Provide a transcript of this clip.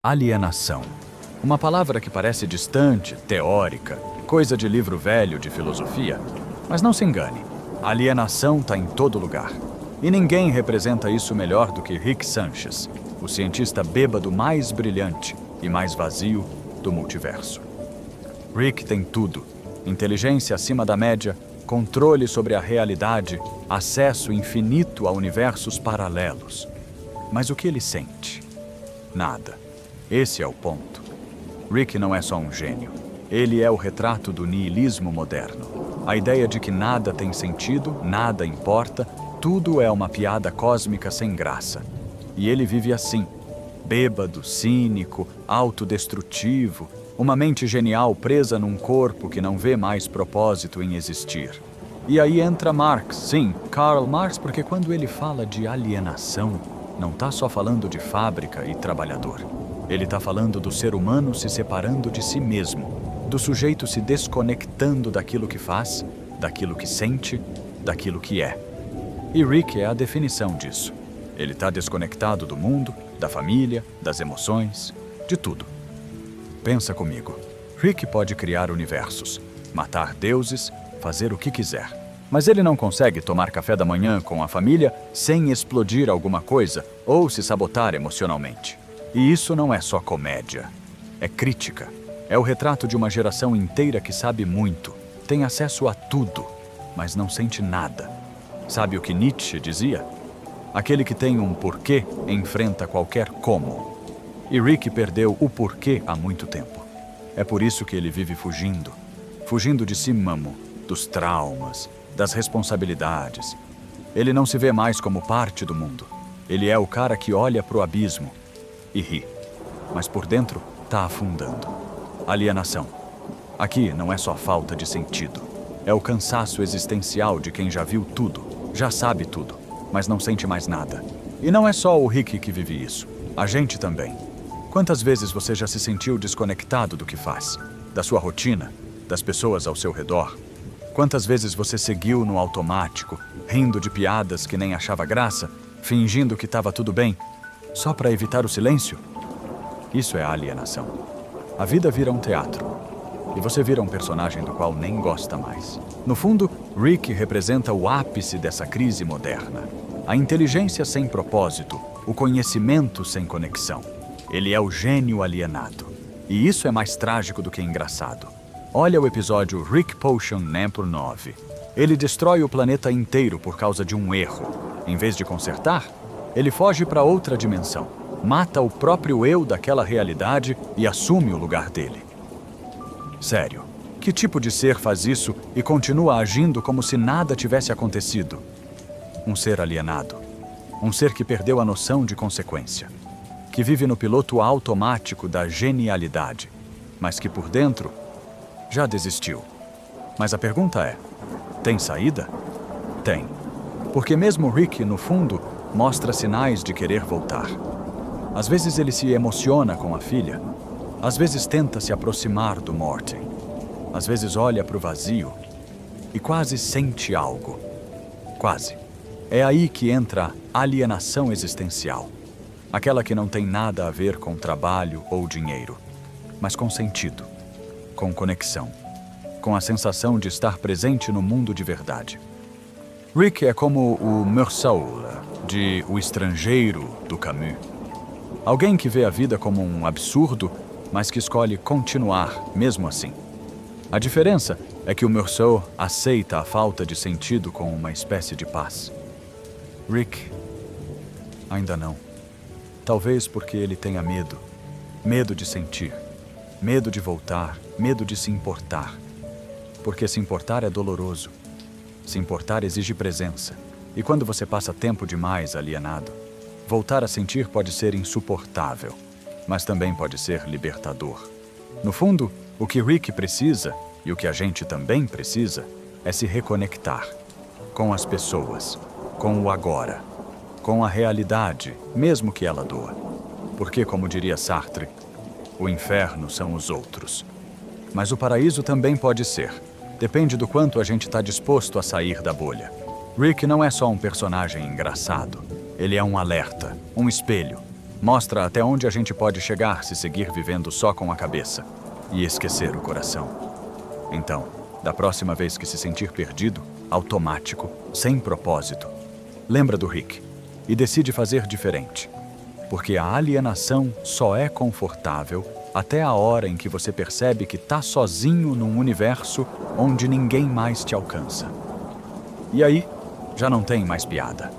Alienação. Uma palavra que parece distante, teórica, coisa de livro velho de filosofia. Mas não se engane, alienação está em todo lugar. E ninguém representa isso melhor do que Rick Sanchez, o cientista bêbado mais brilhante e mais vazio do multiverso. Rick tem tudo: inteligência acima da média, controle sobre a realidade, acesso infinito a universos paralelos. Mas o que ele sente? Nada. Esse é o ponto. Rick não é só um gênio. Ele é o retrato do niilismo moderno. A ideia de que nada tem sentido, nada importa, tudo é uma piada cósmica sem graça. E ele vive assim, bêbado, cínico, autodestrutivo, uma mente genial presa num corpo que não vê mais propósito em existir. E aí entra Marx, sim, Karl Marx, porque quando ele fala de alienação, não está só falando de fábrica e trabalhador. Ele está falando do ser humano se separando de si mesmo, do sujeito se desconectando daquilo que faz, daquilo que sente, daquilo que é. E Rick é a definição disso. Ele está desconectado do mundo, da família, das emoções, de tudo. Pensa comigo. Rick pode criar universos, matar deuses, fazer o que quiser. Mas ele não consegue tomar café da manhã com a família sem explodir alguma coisa ou se sabotar emocionalmente. E isso não é só comédia. É crítica. É o retrato de uma geração inteira que sabe muito, tem acesso a tudo, mas não sente nada. Sabe o que Nietzsche dizia? Aquele que tem um porquê enfrenta qualquer como. E Rick perdeu o porquê há muito tempo. É por isso que ele vive fugindo. Fugindo de si mesmo, dos traumas, das responsabilidades. Ele não se vê mais como parte do mundo. Ele é o cara que olha pro abismo e ri. Mas por dentro tá afundando. Alienação. Aqui não é só falta de sentido. É o cansaço existencial de quem já viu tudo, já sabe tudo, mas não sente mais nada. E não é só o Rick que vive isso. A gente também. Quantas vezes você já se sentiu desconectado do que faz? Da sua rotina? Das pessoas ao seu redor? Quantas vezes você seguiu no automático, rindo de piadas que nem achava graça, fingindo que estava tudo bem, só para evitar o silêncio? Isso é alienação. A vida vira um teatro, e você vira um personagem do qual nem gosta mais. No fundo, Rick representa o ápice dessa crise moderna. A inteligência sem propósito, o conhecimento sem conexão. Ele é o gênio alienado. E isso é mais trágico do que engraçado. Olha o episódio Rick Potion Nempro 9. Ele destrói o planeta inteiro por causa de um erro. Em vez de consertar, ele foge para outra dimensão, mata o próprio eu daquela realidade e assume o lugar dele. Sério, que tipo de ser faz isso e continua agindo como se nada tivesse acontecido? Um ser alienado. Um ser que perdeu a noção de consequência. Que vive no piloto automático da genialidade, mas que por dentro já desistiu. Mas a pergunta é, tem saída? Tem. Porque mesmo Rick, no fundo, mostra sinais de querer voltar. Às vezes ele se emociona com a filha. Às vezes tenta se aproximar do Morty. Às vezes olha para o vazio e quase sente algo. Quase. É aí que entra a alienação existencial. Aquela que não tem nada a ver com trabalho ou dinheiro, mas com sentido, com conexão, com a sensação de estar presente no mundo de verdade. Rick é como o Meursault, de O Estrangeiro, do Camus. Alguém que vê a vida como um absurdo, mas que escolhe continuar mesmo assim. A diferença é que o Meursault aceita a falta de sentido com uma espécie de paz. Rick, ainda não. Talvez porque ele tenha medo. Medo de sentir. Medo de voltar. Medo de se importar. Porque se importar é doloroso. Se importar exige presença. E quando você passa tempo demais alienado, voltar a sentir pode ser insuportável, mas também pode ser libertador. No fundo, o que Rick precisa, e o que a gente também precisa, é se reconectar com as pessoas, com o agora, com a realidade, mesmo que ela doa. Porque, como diria Sartre, o inferno são os outros. Mas o paraíso também pode ser. Depende do quanto a gente está disposto a sair da bolha. Rick não é só um personagem engraçado. Ele é um alerta, um espelho. Mostra até onde a gente pode chegar se seguir vivendo só com a cabeça e esquecer o coração. Então, da próxima vez que se sentir perdido, automático, sem propósito, lembra do Rick e decide fazer diferente. Porque a alienação só é confortável até a hora em que você percebe que tá sozinho num universo onde ninguém mais te alcança. E aí, já não tem mais piada.